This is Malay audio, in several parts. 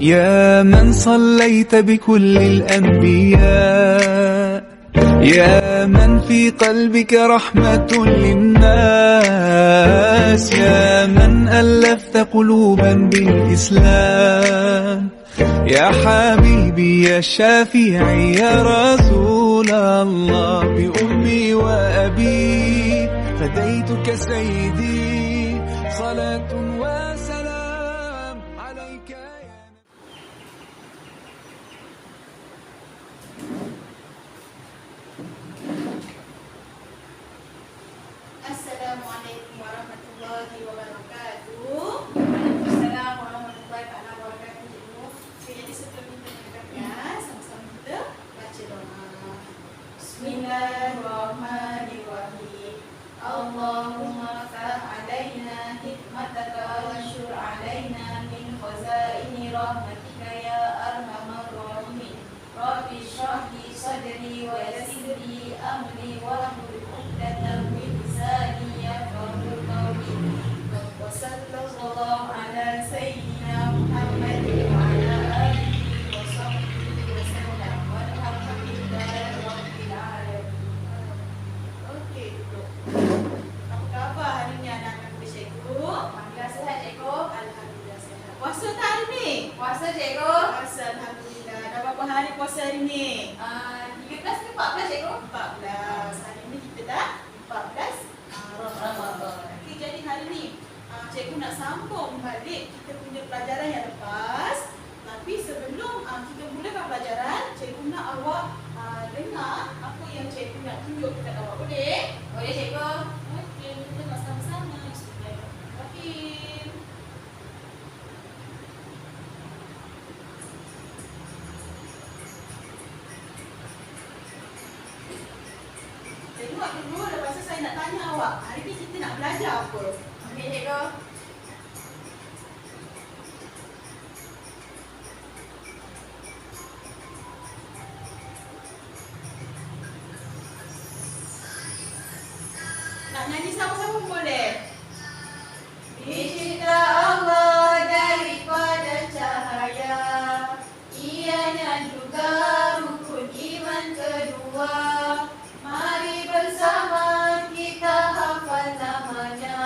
يا من صليت بكل الأنبياء، يا من في قلبك رحمة للناس، يا من ألفت قلوبا بالإسلام، يا حبيبي يا شافعي يا رسول الله، بأمي وأبي فديتك سيدي، صلاة وسلام عليك يا Assalamualaikum warahmatullahi wabarakatuh. Waalaikumsalam warahmatullahi wabarakatuh. Jadi sebelum kita mulakan, sama-sama kita baca doa. Bismillahirrahmanirrahim. Allahumma ftah alaina hikmataka wa syur alaina min khazaini rahmatika ya arhamar rahimin. Rabbi shrah li sadri wa yassir li amri wahlul 'uqdatam min lisani yafqahu qawli. Wa sallallahu ala sayyidina Muhammadin wa ala alihi wa sahbihi wa sallam. Walhamdulillahi rabbil alamin. Okey, duduk. Apa khabar hari ni anak-anak muda cikgu? Alhamdulillah sihat cikgu. Alhamdulillah sihat. Puasa tak hari ni? Puasa cikgu. Puasa, alhamdulillah. Dah berapa hari puasa hari ni? 13 ke 14 cikgu? 14. Hari ni kita dah 14 Ramadan. Okey, jadi hari ni cikgu nak sambung balik kita punya pelajaran yang lepas. Tapi sebelum kita mulakan pelajaran, cikgu nak awak dengar apa yang cikgu nak tunjuk kepada awak. Boleh? Boleh cikgu. Okey, kita nak sama-sama. Bismillahirrahmanirrahim. Tengok dulu, lepas tu saya nak tanya awak, hari ni kita nak belajar apa? Okey cikgu. Nak nyanyi sama-sama boleh? Dicipta Allah daripada cahaya, ianya juga rukun iman kedua. Mari bersama kita hafal namanya.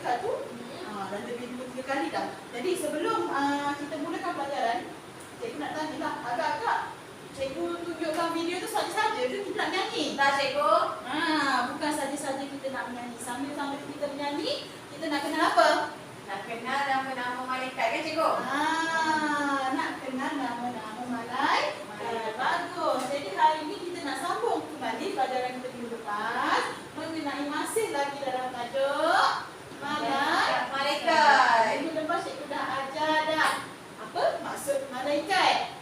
malaikat tu dah lebih 2-3 kali dah. Jadi sebelum kita mulakan pelajaran, cikgu nak tanya lah, agak-agak cikgu tunjukkan video tu saja-saja tu kita nak nyanyi. Tak cikgu. Bukan saja-saja kita nak menyanyi. Sambil-sambil kita menyanyi, kita nak kenal apa? Nak kenal nama-nama malaikat kan cikgu? Nak kenal nama-nama malaikat. Bagus. Jadi hari ini kita nak sambung kembali pelajaran kita minggu lepas mengenai masih lagi dalam tajuk malaikat. Minggu lepas cikgu dah ajar dah apa maksud malaikat.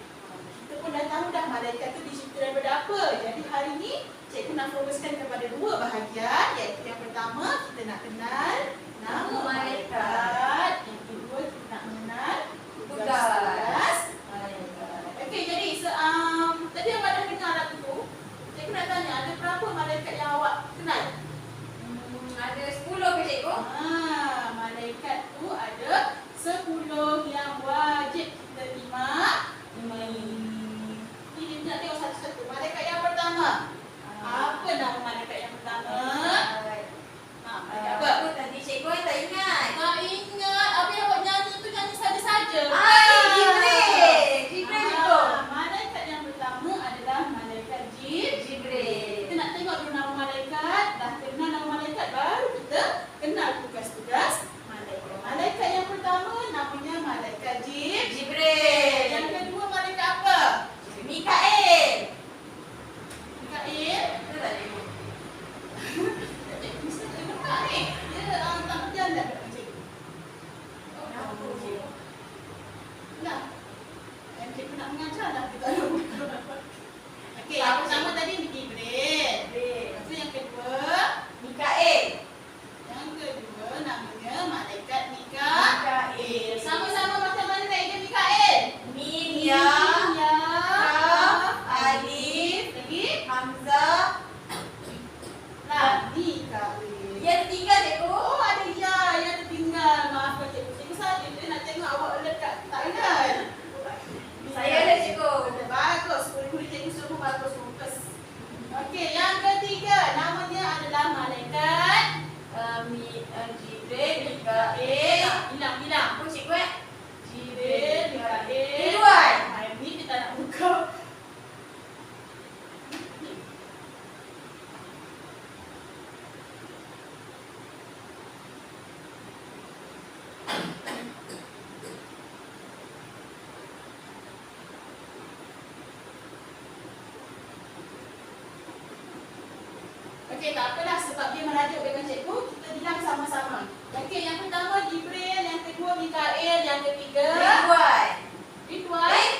Kita pun dah tahu dah malaikat tu dicipta daripada apa. Jadi hari ini cikgu nak fokuskan kepada 2 bahagian, iaitu yang pertama kita nak kenal nama malaikat. Yang kedua kita nak mengenal tugas malaikat. Okey, jadi tadi awak dah dengar lagu tu. Cikgu nak tanya, ada berapa malaikat yang awak kenal? Ada 10 ke cikgu? Malaikat tu ada 10 yang wajib kita imani. Ini kita nak tengok satu-satu. Malaikat yang pertama. Apa nama malaikat yang pertama? Malaikat apa? Apa tadi cikgu yang tak ingat? Tak ingat. Apa yang awak nyanyi tu nyanyi saja-saja. Jibril. Jibril itu. Malaikat yang pertama adalah malaikat Jibril. Kita nak tengok dulu nama malaikat. Dah kenal nama malaikat, baru kita kenal tugas-tugas malaikat. Malaikat yang pertama namanya malaikat Jibril. Yang kedua malaikat apa? Mikail. Mikail. Betul tak cikgu? Mesti tak dengar ni. Dia tak berjalan dah dekat cikgu. Nama tu cikgu. Nah, yang cikgu nak mengajar dah kita ada. Okey, yang pertama tadi Jibril. Lepas tu yang kedua Mikail. Yang kedua namanya malaikat Mikail. Sama-sama macam mana naik dia Mikail? Mim, ya, Kaf, Alif, Alif, lagi Hamzah. Mikail. Yang tinggal cikgu. Oh, ada ya yang tertinggal. Maafkan cikgu. Cikgu saja dia nak tengok awak lekat tak ingat. Saya ada cikgu. Bagus. Guru-guru cikgu semua bagus. Fokus. Okey, yang ketiga namanya adalah malaikat Jibril, Mikail. Hilang. Apa cikgu Jibril, Mikail. Ridwan. Ini kita nak buka. Okey, tak apalah sebab dia merajuk dengan cikgu, kita bilang sama-sama. Okey, yang pertama Jibril, yang kedua Mikail, yang ketiga Ridwan. Ridwan,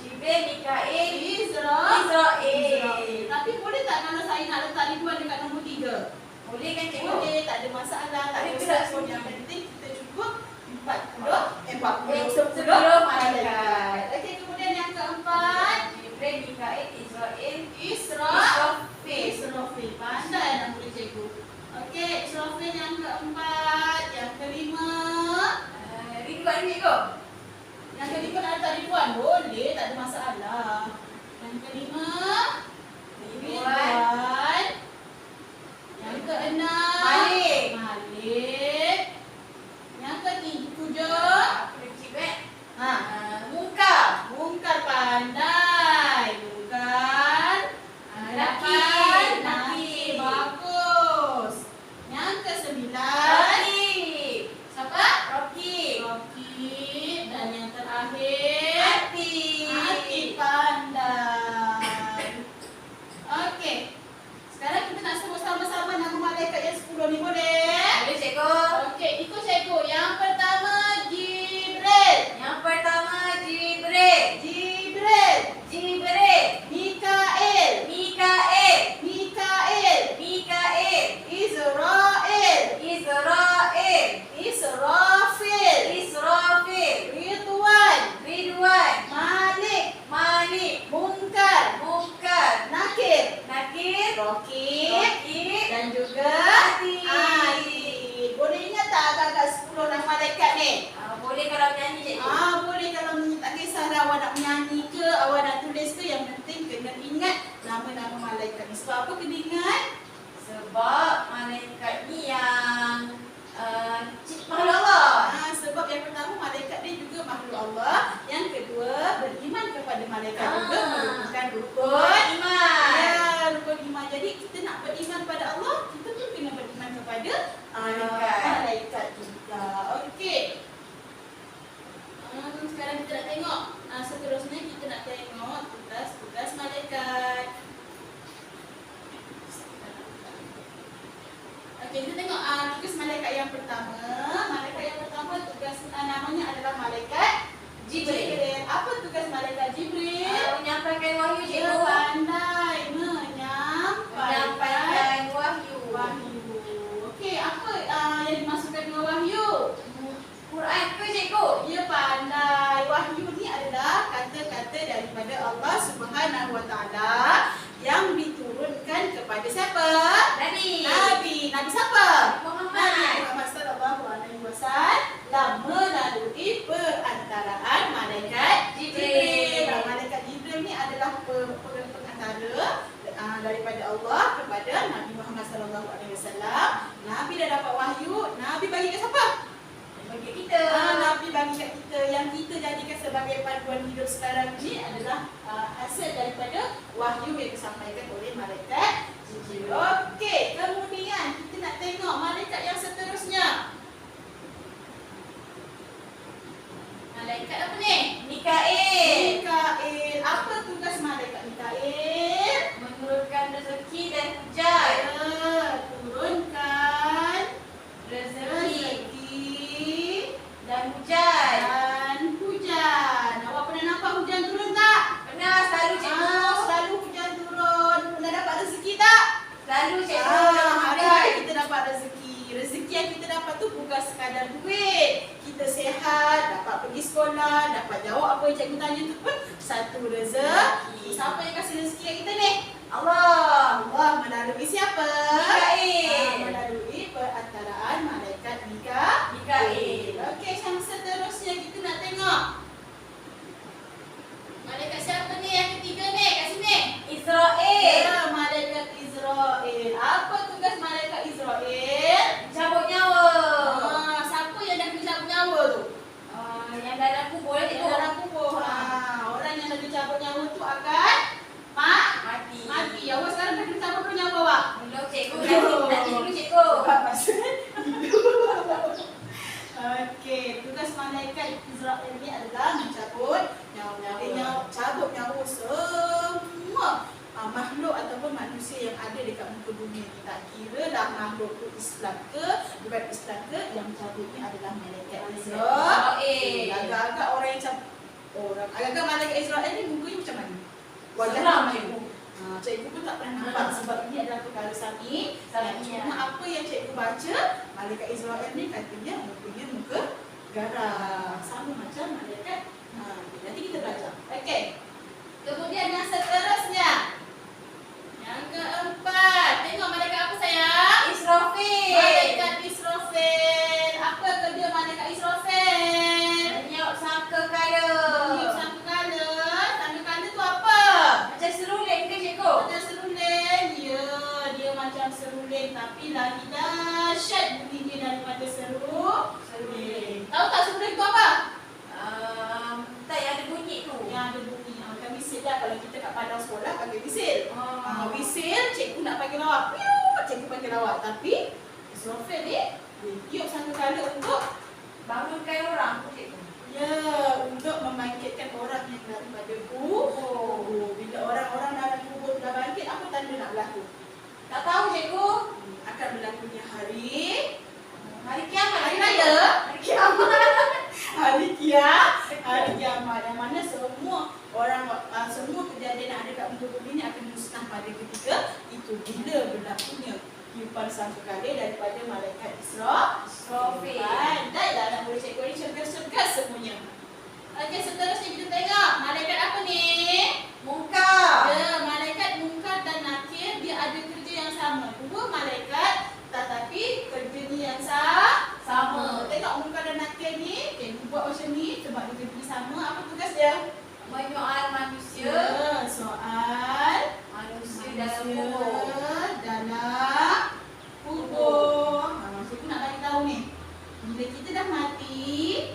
Jibril, Mikail, Israel. Israel. Tapi boleh tak kalau saya nak letak Ridwan dekat nombor 3? Boleh kan cikgu? Boleh, tak ada masalah, tak ada Tapi masalah. berat Yang penting kita cukup 10 10 malaikat. Okey, kemudian yang keempat Jibril, Mikail, Israel, Israfil. Israfil. Pandai nak boleh cikgu. Okey, Israfil yang keempat. Yang kelima. Ridwan cikgu. Yang kelima nak letak Ridwan. Boleh, tak ada masalah. Yang kelima. Ridwan. Yang keenam. Malik. Malik. Yang ketujuh. Apa cikgu Munkar. Munkar pandai. Munkar. Nakir. Nakir. Bagus. Yang kesembilan. Rakib. Siapa? Rakib. Rakib. Dan yang terakhir. Atif. Atif pandai. Okey. Sekarang kita nak sebut sama-sama nama malaikat yang 10 ni, boleh? Boleh cikgu. Okey, ikut cikgu. Yang pertama Jibril. Yang pertama Jibril. Jibril. Jibril. Mikail. Mikail. Mikail. Mikail. Israel. Israel. Israfil. Israfil. Ridwan. Ridwan. Malik. Malik. Munkar. Munkar. Nakir. Nakir. Rakib. Rakib. Dan juga Atif. Atif. Boleh ingat tak agak-agak 10 nama malaikat ni? Boleh kalau menyanyi cikgu. Boleh kalau tak kisahlah awak nak menyanyi ke, awak nak tulis ke, yang penting kena ingat nama-nama malaikat ni. Sebab apa kena ingat? Sebab malaikat ni yang Makhluk Allah. Sebab yang pertama malaikat dia juga makhluk Allah. Yang kedua beriman kepada malaikat juga merupakan rukun Iman. Ya, rukun iman. Jadi kita nak beriman pada Allah, kita pun kena beriman kepada malaikat juga. Okey. Sekarang kita nak tengok seterusnya kita nak tengok tugas-tugas malaikat. Okey, kita tengok tugas malaikat yang pertama. Malaikat yang pertama tugas namanya adalah malaikat Jibril. Apa tugas malaikat Jibril? Menyampaikan wahyu, Dia cikgu. pandai menyampaikan Wahyu. Okey, apa yang dimasukkan dengan wahyu? Quran ke cikgu? Dia pandai. Wahyu ni adalah kata-kata daripada Allah Subhanahu Wa Taala yang diturunkan kepada siapa? Nabi. Nabi siapa? Muhammad. Nabi Muhammad sallallahu alaihi wasallam melalui perantaraan malaikat Jibril. Malaikat Jibril ni adalah perantara daripada Allah kepada Nabi Muhammad sallallahu alaihi wasallam. Nabi dah dapat wahyu, Nabi bagi kat siapa? Bagi kita. Nabi bagi kat kita. Yang kita jadikan sebagai panduan hidup sekarang ni adalah hasil daripada wahyu yang disampaikan oleh malaikat Jibril. Okey, kemudian kita nak tengok malaikat yang seterusnya. Malaikat apa ni? Mikail. Mikail. Apa tugas malaikat Mikail? Menurunkan rezeki dan hujan. Turunkan Rezeki dan dan hujan. Awak pernah nampak hujan turun tak? Pernah selalu cikgu. Selalu hujan turun. Pernah dapat rezeki tak? Selalu cikgu. Hari-hari kita dapat rezeki. Rezeki yang kita dapat tu bukan sekadar duit. Kita sihat, dapat pergi sekolah, dapat jawab apa yang cikgu tanya tu pun satu rezeki. Siapa yang kasih rezeki yang kita ni? Allah. Allah melalui siapa? Mikail. Melalui perantaraan malaikat Mikail. Okey, yang seterusnya kita nak tengok. Malaikat siapa ni yang ketiga ni? Kat sini. Israel. Ya, malaikat Israel. Apa tugas malaikat Israel? Cabut nyawa. Siapa yang dah kena cabut nyawa tu? Yang dalam kubur lah Yang cikgu. dalam kubur. Orang yang dah dicabut nyawa tu akan mati. Mati. Awak sekarang dah kena cabut nyawa awak? Belum cikgu. Nanti dulu cikgu. Okey, tugas malaikat Israel ni adalah mencabut nyawa. Cabut nyawa semua makhluk ataupun manusia yang ada dekat muka bumi ni. Tak kira dah makhluk tu Islam ke, bukan Islam ke, yang cabut ni adalah malaikat Israel. Agak-agak orang yang cabut agak-agak malaikat Israel ni mukanya macam mana? Seram, cikgu. Cikgu pun tak pernah nampak sebab ini adalah perkara sami. Cuma apa yang cikgu baca, malaikat Israel ni katanya mukanya muka garang. Sama macam malaikat. Nanti kita belajar. Okey. Kemudian yang seterusnya. Yang keempat. Tengok malaikat apa sayang? Israfil. Malaikat Israfil. Apa kerja malaikat Israfil? Meniup sangkakala. Meniup sangkakala. Sangkakala tu apa? Macam seruling ke cikgu? Macam seruling. Ya, dia macam seruling tapi lagi dahsyat bunyinya daripada seruling. Tahu tak seruling tu apa? Tak, yang ada bunyi tu. Yang ada bunyi. Macam wisil lah kalau kita kat padang sekolah pakai wisil. Wisil cikgu nak pakai lawak. Piu, cikgu pakai lawak. Tapi Israfil ni dia tiup sangkakala untuk Bangunkan orang tu cikgu. ya, untuk membangkitkan orang yang daripada kubur. Bila orang-orang dalam kubur dah bangkit, apa tanda nak berlaku? Tak tahu cikgu. Akan berlakunya hari Kiamat. Hari raya. Hari kiamat. Hari kiamat yang mana semua orang semua kejadian yang ada kat muka bumi ni akan musnah pada ketika itu bila berlakunya tiupan sangkakala daripada malaikat Israfil. Pandailah nak boleh cikgu ni cergas-cergas semuanya. Okey, seterusnya kita tengok malaikat apa ni? Munkar. Ya, malaikat Munkar dan Nakir dia ada kerja yang sama. Dua malaikat tetapi kerjanya yang sama. Tengok Munkar dan Nakir ni, cikgu buat macam ni sebab dia kerja sama. Apa tugas dia? Menyoal manusia. Ya, soal Manusia dalam kubur. dalam kubur. Cikgu nak bagi tahu ni. bila kita dah mati,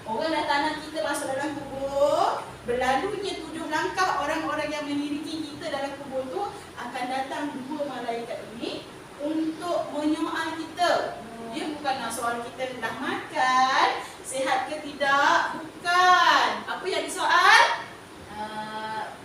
orang dah tanam kita masuk dalam kubur, berlalunya 7 langkah orang-orang yang memiliki kita dalam kubur tu akan datang 2 malaikat ini untuk menyoal kita. Dia bukan nak soal kita dah makan, sihat ke tidak, bukan. Apa yang disoal?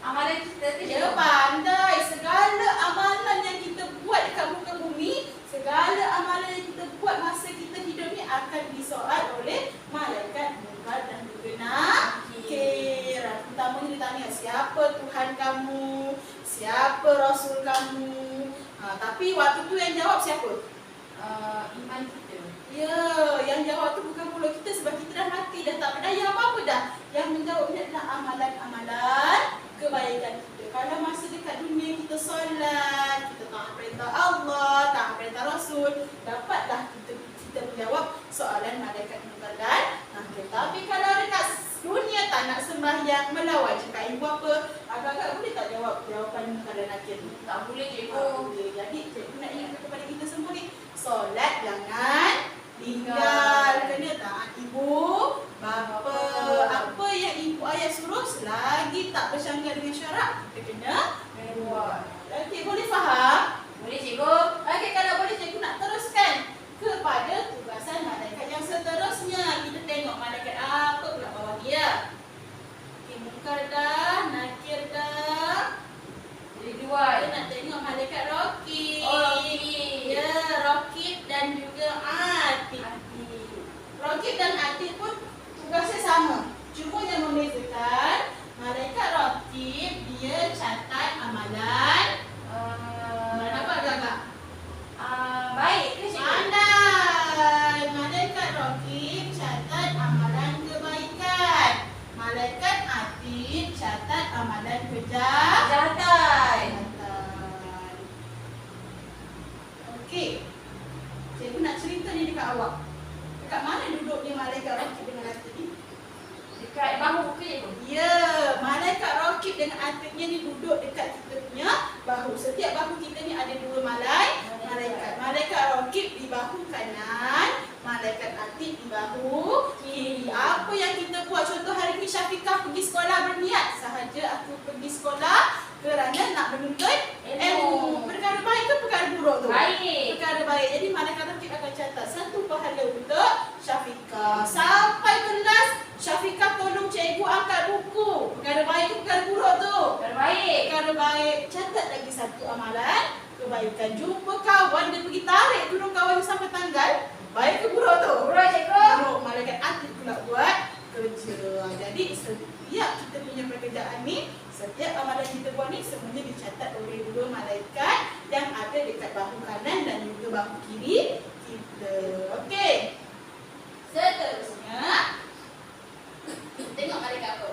Amalan kita tu Dia pandai. Segala amalan yang kita buat dekat muka bumi, segala amalan yang kita buat masa kita hidup ni akan disoal oleh malaikat munkar dan juga nakir. Pertamanya dia tanya, siapa Tuhan kamu? Siapa Rasul kamu? Tapi waktu tu yang jawab siapa? iman kita. Ya, yang jawab tu bukan mulut kita sebab kita dah mati, dah tak berdaya apa-apa dah. Yang menjawab ni adalah amalan-amalan kebaikan kita. Kalau masa dekat dunia kita solat, kita taat perintah Allah, taat perintah Rasul, dapatlah kita menjawab soalan malaikat munkar dan nakir. Tapi kalau dekat dunia tak nak sembahyang, melawan cakap ibu apa, agak-agak boleh tak jawab jawapan munkar dan nakir ni? Tak boleh cikgu. Tak boleh. Jadi cikgu nak ingatkan kepada kita semua ni, solat jangan tinggal, kena taat ibu bapa. Apa yang ibu ayah suruh selagi tak bersangga dengan syarak, kita kena buat. Okey, boleh faham? Boleh cikgu. Okey, kalau boleh cikgu nak teruskan kepada tugasan malaikat yang seterusnya. Kita tengok malaikat apa pula bawah dia. Okey, munkar dah, nakir dah. Ridwan. Kita nak tengok malaikat Raqib. Oh, Raqib. Ya, Raqib dan juga Atid. Raqib dan Atid pun tugasnya sama. Cuma yang membezakan, malaikat Raqib dia catat amalan. Amalan apa agak-agak? Baik ke cikgu? Pandai. Malaikat Raqib catat amalan kebaikan. Malaikat Atid catat amalan Kejahatan. Okey. Cikgu nak cerita ni dekat awak. Dekat mana duduknya malaikat Raqib dengan Atid ni? Dekat bahu ke cikgu? Ya, malaikat Raqib dengan Atidnya ni duduk dekat kita punya bahu. Setiap bahu kita ni ada 2 malaikat. Malaikat Raqib di bahu kanan, malaikat Atid di bahu kiri. Apa yang kita buat? Contoh hari ni Syafiqah pergi sekolah berniat, sahaja aku pergi sekolah kerana nak menuntut ilmu. Perkara baik ke perkara buruk tu? Baik. Perkara baik. Jadi malaikat Raqib akan catat 1 pahala untuk Syafiqah. Sampai kelas Syafiqah tolong cikgu angkat buku. Perkara baik ke perkara buruk tu? Terbaik. Perkara baik. Catat lagi 1 amalan kebaikan. Jumpa kawan, dia pergi tarik tudung kawan sampai tanggal. Baik ke buruk tu? Buruk cikgu. Buruk. Malaikat Atid pula buat kerja. Jadi setiap kita punya pekerjaan ni, setiap amalan kita buat ni semuanya dicatat oleh 2 malaikat yang ada dekat bahu kanan dan juga bahu kiri kita. Okey. Seterusnya, tengok malaikat apa?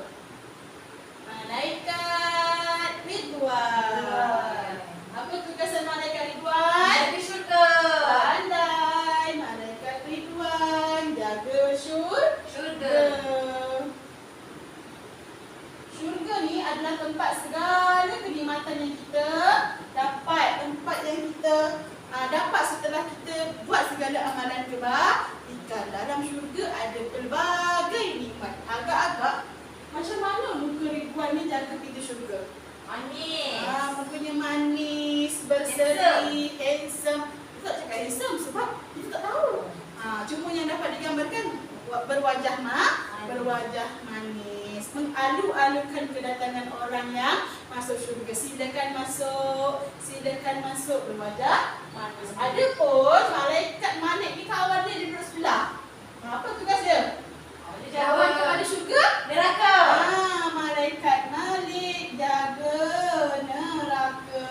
Malaikat Ridwan. Apa tugasan malaikat Ridwan? Di syurga. Pandai. Malaikat Ridwan jaga syurga. Syurga ni adalah tempat segala kenikmatan yang kita dapat. Tempat yang kita dapat setelah kita buat segala amalan kebaikan. Dalam syurga ada pelbagai nikmat. Agak-agak macam mana muka Ridwan ni jaga pintu syurga? Manis. Mukanya manis, berseri, handsome. Kita tak cakap handsome sebab kita tak tahu. Cuma yang dapat digambarkan berwajah manis, mengalu-alukan kedatangan orang yang masuk syurga. Silakan masuk berwajah manis. Ada pun malaikat Malik ni kawan dia duduk sebelah. Apa tugas dia? Kawan kepada syurga? Neraka. Malaikat Malik jaga neraka.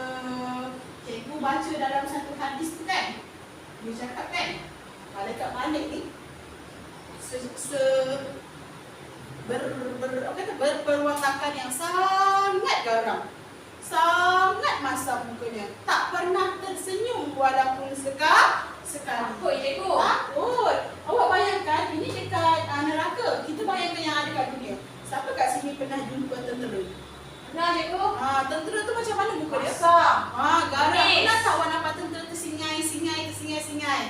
Cikgu baca dalam satu hadis tu kan, dia cakap kan, malaikat Malik ni berperwatakan yang sangat garang, sangat masam mukanya, tak pernah tersenyum walaupun sekali. Takut cikgu. Takut. Awak bayangkan ini dekat neraka, kita bayangkan yang ada kat dunia. Siapa kat sini pernah jumpa tentera? Pernah cikgu. Tentera tu macam mana muka dia? Masam. Garang. Bengis. Pernah tak awak nampak tentera tersingai-singai?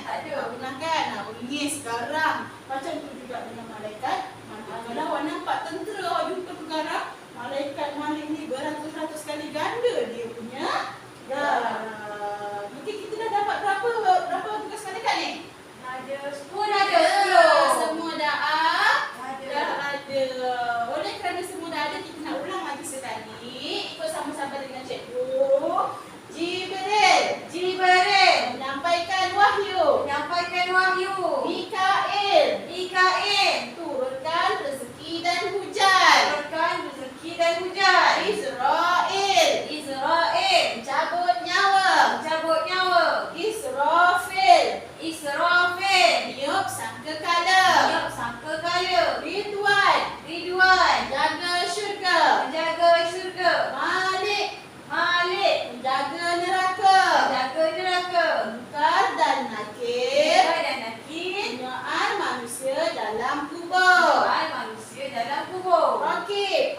Tak ada. Pernah kan? Bengis, garang. Macam tu juga dengan malaikat. Kalau awak nampak tentera awak jumpa perkara, malaikat Malik ni beratus-ratus kali ganda dia punya garang. Mungkin kita dah dapat berapa tugas malaikat ni? Ada 10. Semua dah Ada. dah ada. Oleh kerana semua dah ada, kita nak ulang lagi sekali. Ikut sama-sama dengan cikgu. Jibril menyampaikan wahyu. Menyampaikan wahyu. Mikail turunkan rezeki dan hujan. Turunkan rezeki dan hujan. Israel mencabut nyawa. Mencabut nyawa. Israfil niup sangkakala. Niup sangkakala. Ridwan menjaga syurga. Menjaga syurga. Malik menjaga neraka. Menjaga neraka. Munkar dan nakir Kita dan nakir. hinaan manusia dalam kubur. Doa manusia dalam kubur. Rakib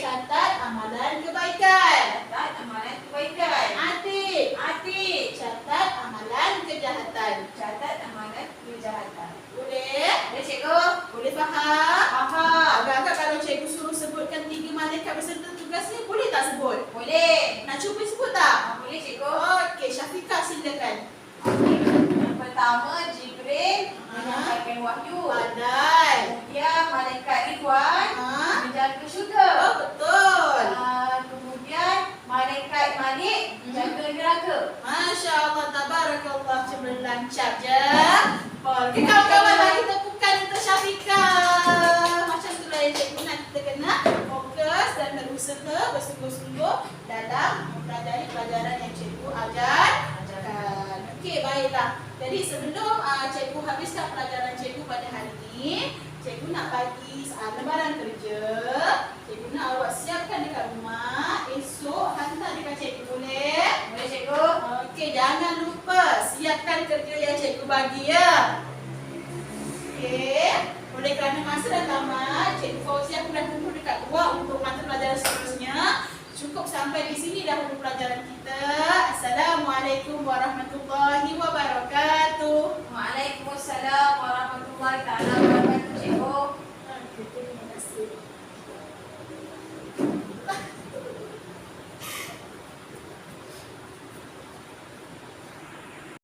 catat amalan kebaikan. Catat amalan kebaikan. Atid catat amalan kejahatan. Catat amalan kejahatan. Boleh? Boleh cikgu? Boleh faham? Faham. Agak-agak kalau cikgu suruh sebutkan 3 malaikat beserta tugas ni, boleh tak sebut? Boleh. Nak cuba sebut tak? Boleh cikgu. Okey, Syafiqah silakan. Yang pertama Jibril menyampaikan wahyu. Pandai. Kemudian malaikat Ridwan menjaga syurga. Oh, betul. Kemudian malaikat Malik menjaga neraka. Masya Allah, tabarakallah, cemerlang cap je. Okey, kawan-kawan, bagi tepukan untuk Syafiqah. Macam tu lah yang cikgu nak kita kena fokus dan berusaha bersungguh-sungguh dalam mempelajari pelajaran yang cikgu ajarkan. Okey, baiklah. Jadi sebelum cikgu habiskan pelajaran cikgu pada hari ini, cikgu nak bagi lembaran kerja. Cikgu nak awak siapkan dekat rumah. Esok hantar dekat cikgu, boleh? Boleh cikgu? Okey, jangan lupa siapkan kerja yang cikgu bagi ya. Okey. Oleh kerana masa dah tamat, Cikgu Fauzia pun dah tunggu dekat luar untuk mata pelajaran